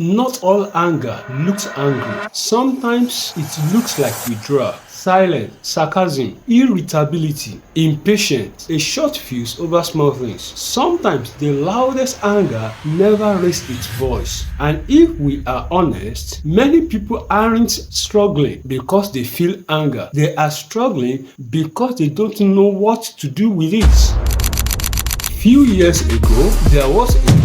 Not all anger looks angry. Sometimes it looks like withdrawal, silence, sarcasm, irritability, impatience, a short fuse over small things. Sometimes the loudest anger never raised its voice. And if we are honest, many people aren't struggling because they feel anger. They are struggling because they don't know what to do with it. Few years ago, there was a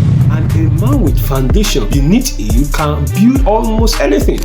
man with foundation beneath him can build almost anything.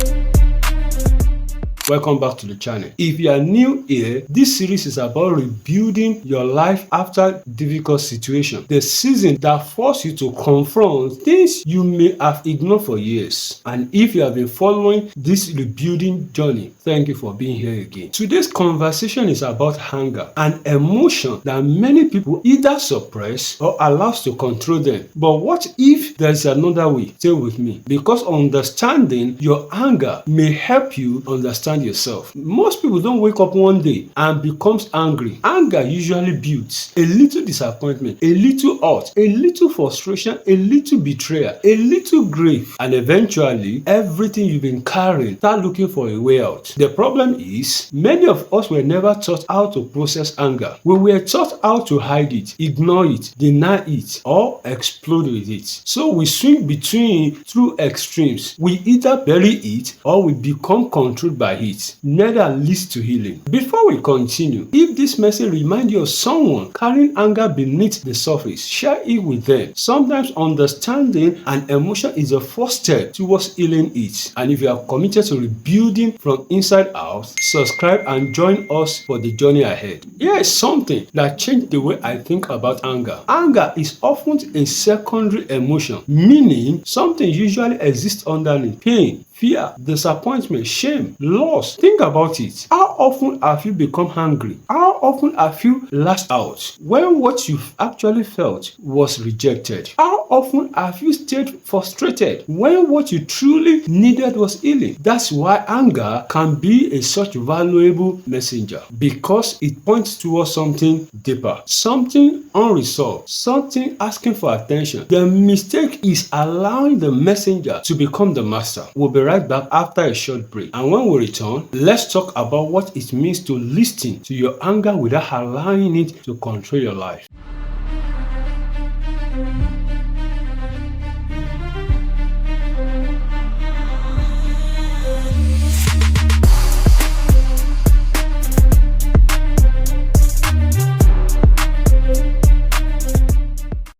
Welcome back to the channel. If you are new here, this series is about rebuilding your life after difficult situation. The season that forces you to confront things you may have ignored for years. And if you have been following this rebuilding journey, thank you for being here again. Today's conversation is about anger, an emotion that many people either suppress or allow to control them. But what if there's another way? Stay with me, because understanding your anger may help you understand yourself. Most people don't wake up one day and becomes angry. Anger usually builds a little disappointment, a little hurt, a little frustration, a little betrayal, a little grief, and eventually everything you've been carrying start looking for a way out. The problem is many of us were never taught how to process anger. We were taught how to hide it, ignore it, deny it, or explode with it. So we swing between two extremes. We either bury it or we become controlled by it. Neither leads to healing. Before we continue, if this message reminds you of someone carrying anger beneath the surface, share it with them. Sometimes understanding an emotion is the first step towards healing it. And if you are committed to rebuilding from inside out, subscribe and join us for the journey ahead. Here is something that changed the way I think about anger. Anger is often a secondary emotion, meaning something usually exists underneath: pain, fear, disappointment, shame, loss. Think about it. How often have you become angry? How often have you lashed out when what you actually felt was rejected? How often have you stayed frustrated when what you truly needed was healing? That's why anger can be a such valuable messenger, because it points towards something deeper, something unresolved, something asking for attention. The mistake is allowing the messenger to become the master. We'll be right back after a short break, and when we return, let's talk about what it means to listen to your anger without allowing it to control your life.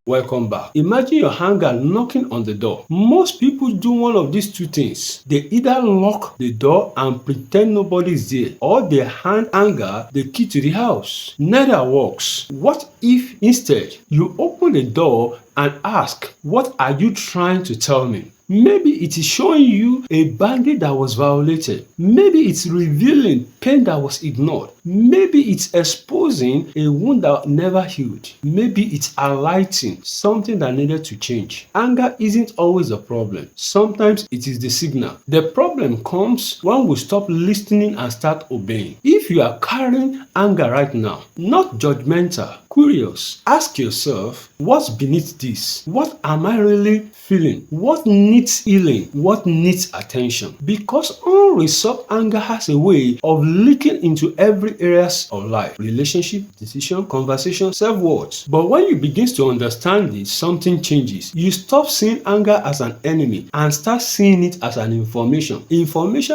Welcome back. Imagine your anger knocking on the door. Most people do one of these two things. They either lock the door and pretend nobody's there, or they hand anger the key to the house. Neither works. What if instead you open the door and ask, "What are you trying to tell me?" Maybe it is showing you a boundary that was violated. Maybe it's revealing pain that was ignored. Maybe it's exposing a wound that never healed. Maybe it's highlighting something that needed to change. Anger isn't always a problem. Sometimes it is the signal. The problem comes when we stop listening and start obeying. If you are carrying anger right now, not judgmental, curious, ask yourself, what's beneath this? What am I really feeling? What needs healing? What needs attention? Because unresolved anger has a way of leaking into every areas of life: relationship, decision, conversation, self-worth. But when you begin to understand this, something changes. You stop seeing anger as an enemy and start seeing it as an information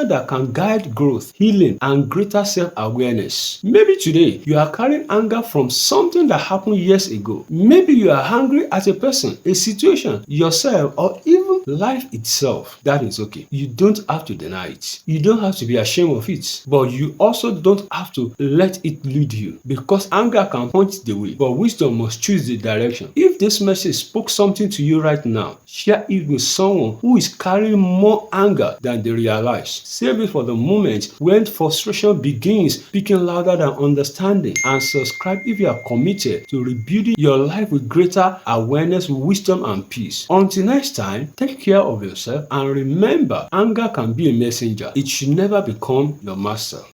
that can guide growth, healing, and greater self-awareness. Maybe today you are carrying anger from something that happened years ago. Maybe you are angry at a person, a situation, yourself, or even life itself. That is okay. You don't have to deny it. You don't have to be ashamed of it. But you also don't have to let it lead you, because anger can point the way, but wisdom must choose the direction. If this message spoke something to you right now, share it with someone who is carrying more anger than they realize. Save it for the moment when frustration begins speaking louder than understanding, and subscribe if you are committed to rebuilding your life with greater awareness, wisdom, and peace. Until next time, take care of yourself and remember, anger can be a messenger. It should never become your master.